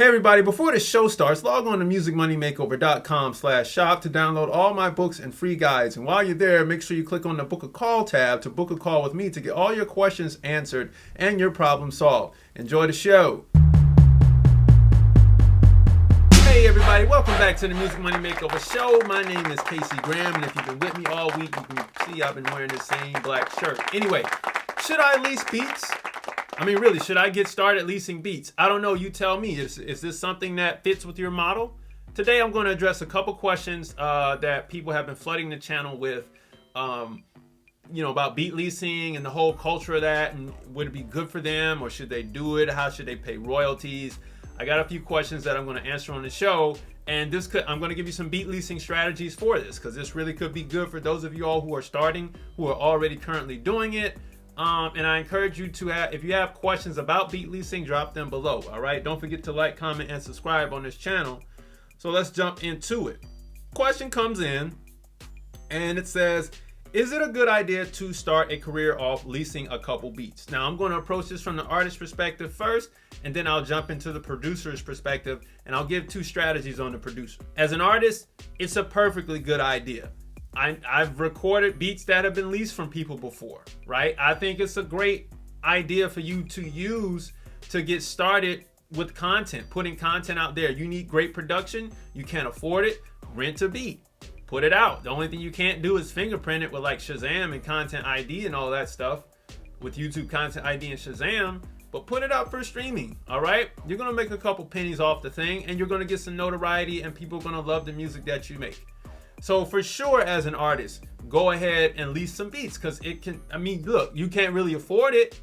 Hey everybody, before the show starts, log on to musicmoneymakeover.com/shop to download all my books and free guides. And while you're there, make sure you click on the book a call tab to book a call with me to get all your questions answered and your problem solved. Enjoy the show. Hey everybody, welcome back to the Music Money Makeover Show. My name is Casey Graham, and if you've been with me all week, you can see I've been wearing the same black shirt. Anyway, should I lease beats? Really, should I get started leasing beats? I don't know, you tell me. Is this something that fits with your model? Today I'm going to address a couple questions that people have been flooding the channel with, about beat leasing and the whole culture of that, and would it be good for them, or should they do it? How should they pay royalties? I got a few questions that I'm going to answer on the show, and I'm going to give you some beat leasing strategies for this, because this really could be good for those of you all who are starting, who are already currently doing it. And I encourage you to if you have questions about beat leasing, drop them below. All right. Don't forget to like, comment, and subscribe on this channel. So let's jump into it. Question comes in and it says, is it a good idea to start a career off leasing a couple beats? Now I'm going to approach this from the artist perspective first, and then I'll jump into the producer's perspective, and I'll give two strategies on the producer. As an artist, it's a perfectly good idea. I've recorded beats that have been leased from people before, right? I think it's a great idea for you to use to get started with content, putting content out there. You need great production. You can't afford it. Rent a beat. Put it out. The only thing you can't do is fingerprint it with like Shazam and Content ID and all that stuff with YouTube Content ID and Shazam, but put it out for streaming, all right? You're going to make a couple pennies off the thing, and you're going to get some notoriety, and people are going to love the music that you make. So for sure, as an artist, go ahead and lease some beats, because it can, look, you can't really afford it.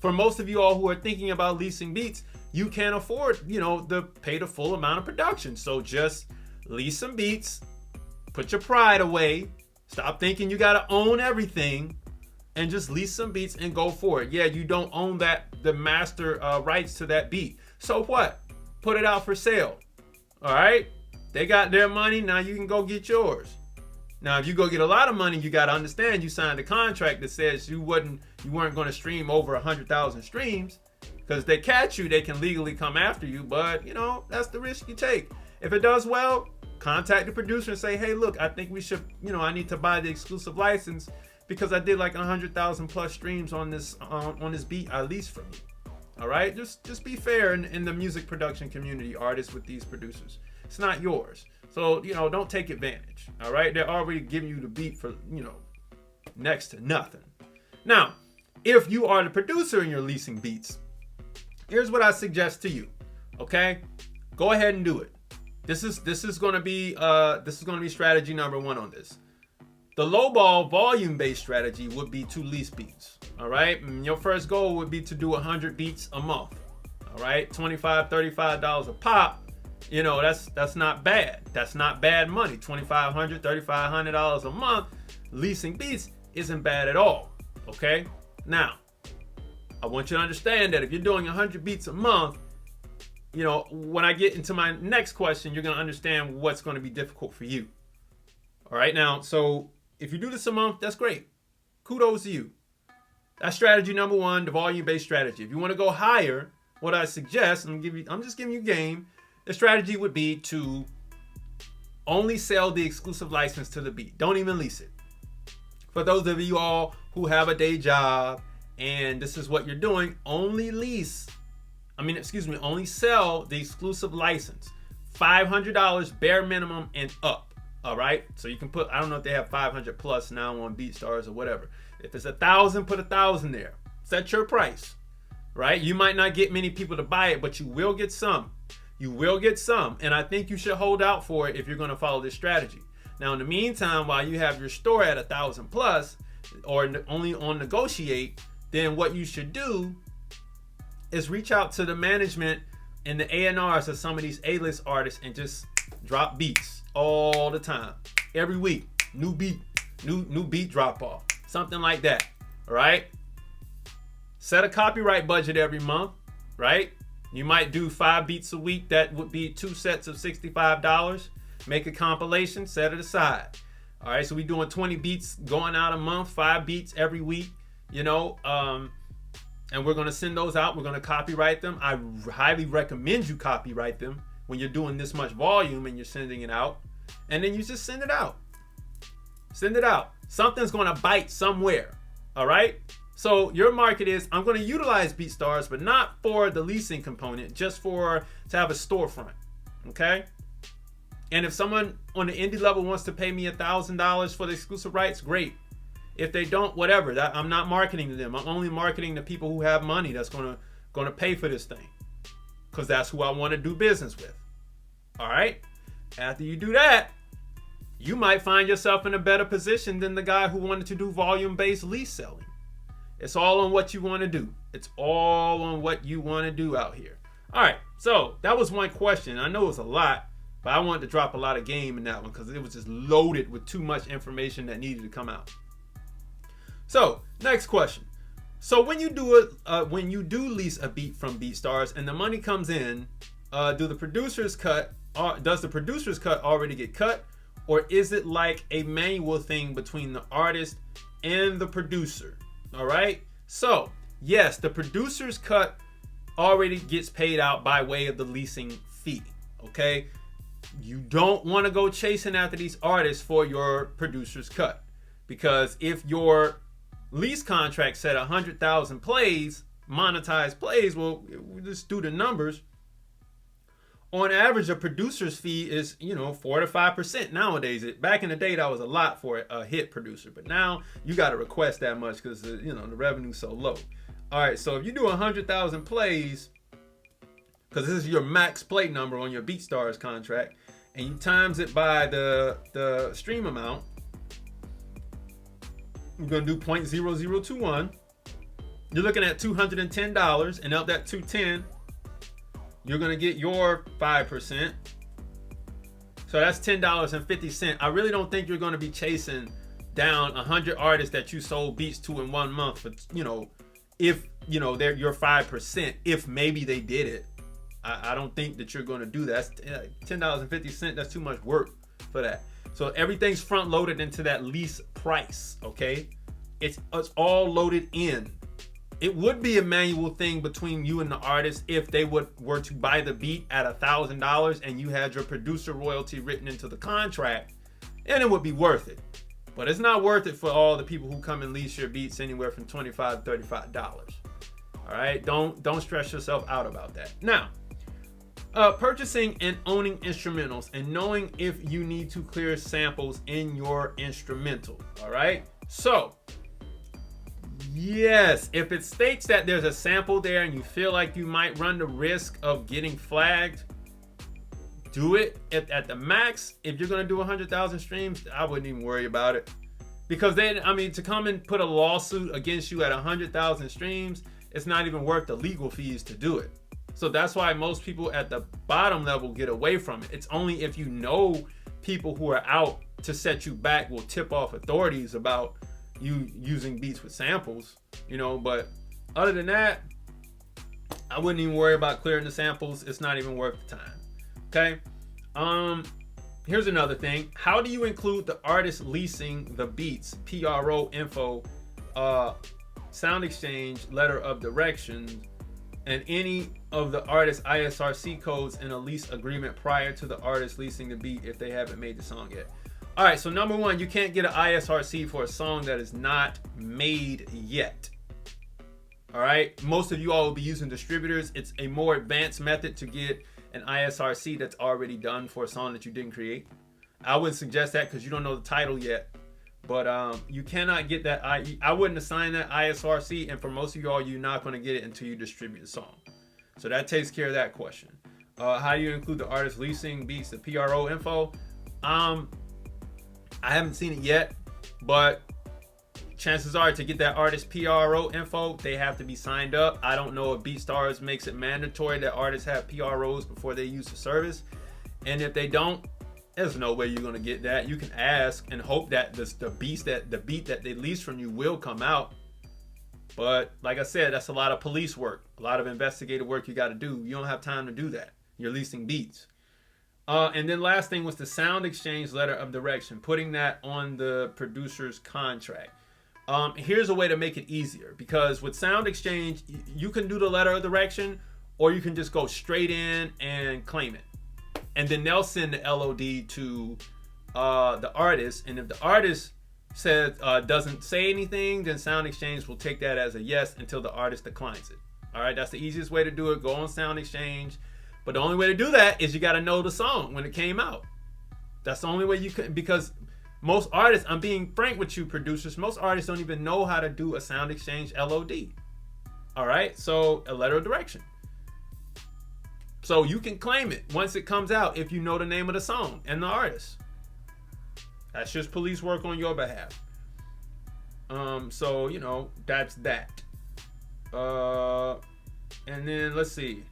For most of you all who are thinking about leasing beats, you can't afford, to pay the full amount of production. So just lease some beats, put your pride away, stop thinking you got to own everything, and just lease some beats and go for it. Yeah, you don't own the master rights to that beat. So what? Put it out for sale. All right? They got their money, now you can go get yours. Now, if you go get a lot of money, you got to understand you signed a contract that says you weren't going to stream over 100,000 streams, because if they catch you, they can legally come after you. But, that's the risk you take. If it does well, contact the producer and say, hey, look, I think we should, I need to buy the exclusive license because I did like 100,000 plus streams on this beat I leased from you. All right, just be fair in the music production community, artists, with these producers. It's not yours. So, don't take advantage. All right. They're already giving you the beat for, next to nothing. Now, if you are the producer and you're leasing beats, here's what I suggest to you. Okay. Go ahead and do it. This is going to be strategy number one on this. The lowball volume-based strategy would be to lease beats. All right. And your first goal would be to do 100 beats a month. All right. $25, $35 a pop. That's not bad. That's not bad money. $2,500, $3,500 a month leasing beats isn't bad at all. Okay. Now, I want you to understand that if you're doing 100 beats a month, when I get into my next question, you're going to understand what's going to be difficult for you. All right. Now, so if you do this a month, that's great. Kudos to you. That's strategy number one, the volume-based strategy. If you want to go higher, what I suggest, I'm just giving you game. The strategy would be to only sell the exclusive license to the beat. Don't even lease it. For those of you all who have a day job and this is what you're doing, only sell the exclusive license. $500 bare minimum and up. All right. So you can put, I don't know if they have 500 plus now on BeatStars or whatever. If it's 1,000, put 1,000 there. Set your price. Right. You might not get many people to buy it, but you will get some. You will get some, and I think you should hold out for it if you're going to follow this strategy. Now, in the meantime, while you have your store at 1,000 plus, or only on negotiate, then what you should do is reach out to the management and the A&Rs of some of these A-list artists and just drop beats all the time, every week. New beat drop off, something like that. All right. Set a copyright budget every month, right? You might do 5 beats a week. That would be 2 sets of $65. Make a compilation, set it aside. All right, so we're doing 20 beats going out a month, 5 beats every week. and we're going to send those out. We're going to copyright them. I highly recommend you copyright them when you're doing this much volume and you're sending it out. And then you just send it out. Send it out. Something's going to bite somewhere. All right? So your market is, I'm going to utilize BeatStars, but not for the leasing component, just to have a storefront. Okay? And if someone on the indie level wants to pay me $1,000 for the exclusive rights, great. If they don't, whatever. I'm not marketing to them. I'm only marketing to people who have money that's gonna pay for this thing, because that's who I want to do business with. All right. After you do that, you might find yourself in a better position than the guy who wanted to do volume-based lease selling. It's all on what you want to do. It's all on what you want to do out here. All right. So that was one question. I know it was a lot, but I wanted to drop a lot of game in that one because it was just loaded with too much information that needed to come out. So next question. So when you do lease a beat from BeatStars and the money comes in, does the producer's cut already get cut, or is it like a manual thing between the artist and the producer? All right. So yes, the producer's cut already gets paid out by way of the leasing fee. Okay. You don't want to go chasing after these artists for your producer's cut, because if your lease contract said 100,000 plays, monetized plays, well, we just do the numbers. On average, a producer's fee is 4 to 5% nowadays. Back in the day, that was a lot for a hit producer, but now you got to request that much because the revenue's so low. All right, so if you do 100,000 plays, because this is your max play number on your BeatStars contract, and you times it by the stream amount, we're going to do 0.0021. You're looking at $210, and of that $210, you're going to get your 5%. So that's $10.50. I really don't think you're going to be chasing down 100 artists that you sold beats to in 1 month for, if, they're your 5%, if maybe they did it. I don't think that you're going to do that. $10.50, that's too much work for that. So everything's front loaded into that lease price, okay? It's all loaded in. It would be a manual thing between you and the artist if they were to buy the beat at $1,000 and you had your producer royalty written into the contract, and it would be worth it. But it's not worth it for all the people who come and lease your beats anywhere from $25 to $35. All right, don't stress yourself out about that. Now, purchasing and owning instrumentals and knowing if you need to clear samples in your instrumental. All right, so yes, if it states that there's a sample there and you feel like you might run the risk of getting flagged, do it at the max. If you're going to do 100,000 streams, I wouldn't even worry about it, because then, to come and put a lawsuit against you at 100,000 streams, it's not even worth the legal fees to do it. So that's why most people at the bottom level get away from it. It's only if you know people who are out to set you back will tip off authorities about you using beats with samples, but other than that, I wouldn't even worry about clearing the samples. It's not even worth the time. Okay. Here's another thing. How do you include the artist leasing the beats, PRO info, sound exchange, letter of direction, and any of the artist's ISRC codes in a lease agreement prior to the artist leasing the beat if they haven't made the song yet? All right, so number one, you can't get an ISRC for a song that is not made yet. All right, most of you all will be using distributors. It's a more advanced method to get an ISRC that's already done for a song that you didn't create. I wouldn't suggest that because you don't know the title yet. But you cannot get that. I wouldn't assign that ISRC, and for most of y'all, you're not going to get it until you distribute the song. So that takes care of that question. How do you include the artist leasing beats, the PRO info? I haven't seen it yet, but chances are to get that artist PRO info, they have to be signed up. I don't know if BeatStars makes it mandatory that artists have PROs before they use the service. And if they don't, there's no way you're going to get that. You can ask and hope that the beat that they lease from you will come out. But like I said, that's a lot of police work, a lot of investigative work you got to do. You don't have time to do that. You're leasing beats. And then last thing was the sound exchange letter of direction, putting that on the producer's contract. Here's a way to make it easier, because with Sound Exchange, you can do the letter of direction, or you can just go straight in and claim it. And then they'll send the LOD to the artist. And if the artist says doesn't say anything, then Sound Exchange will take that as a yes until the artist declines it. All right, that's the easiest way to do it. Go on Sound Exchange. But the only way to do that is you got to know the song when it came out. That's the only way you can, because most artists, I'm being frank with you producers, most artists don't even know how to do a Sound Exchange LOD. All right, so a letter of direction. So you can claim it once it comes out if you know the name of the song and the artist. That's just police work on your behalf. So, you know, that's that. And then let's see.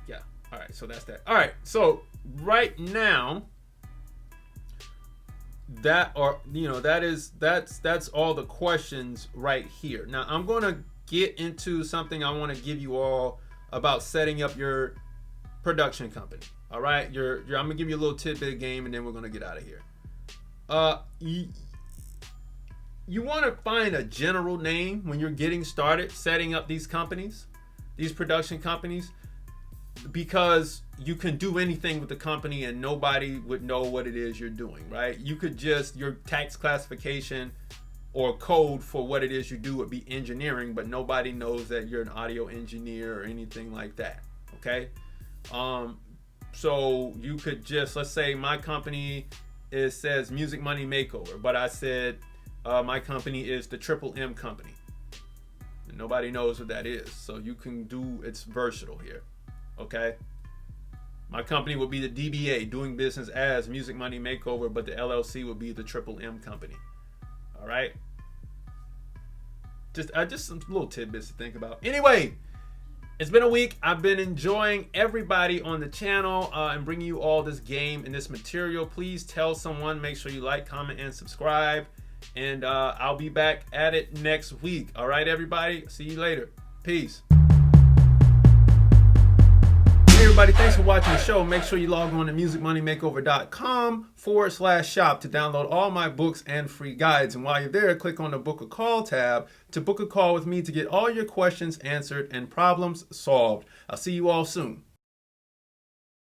Yeah, all right, so that's that. All right, so right now, that's all the questions right here. Now I'm going to get into something I want to give you all about setting up your production company. All right, I'm gonna give you a little tidbit of game, and then we're gonna get out of here. You want to find a general name when you're getting started setting up these companies, these production companies, because you can do anything with the company and nobody would know what it is you're doing, right? You could just, your tax classification or code for what it is you do would be engineering, but nobody knows that you're an audio engineer or anything like that, okay? So you could just, let's say my company says Music Money Makeover, but I said my company is the Triple M Company. And nobody knows what that is, so you can do, it's versatile here, okay? My company would be the DBA, doing business as Music Money Makeover, but the LLC would be the Triple M Company. All right. Just some little tidbits to think about. Anyway, it's been a week. I've been enjoying everybody on the channel and bringing you all this game and this material. Please tell someone. Make sure you like, comment, and subscribe. And I'll be back at it next week. All right, everybody. See you later. Peace. Hey everybody, thanks for watching the show. Make sure you log on to musicmoneymakeover.com/shop to download all my books and free guides. And while you're there, click on the Book a Call tab to book a call with me to get all your questions answered and problems solved. I'll see you all soon.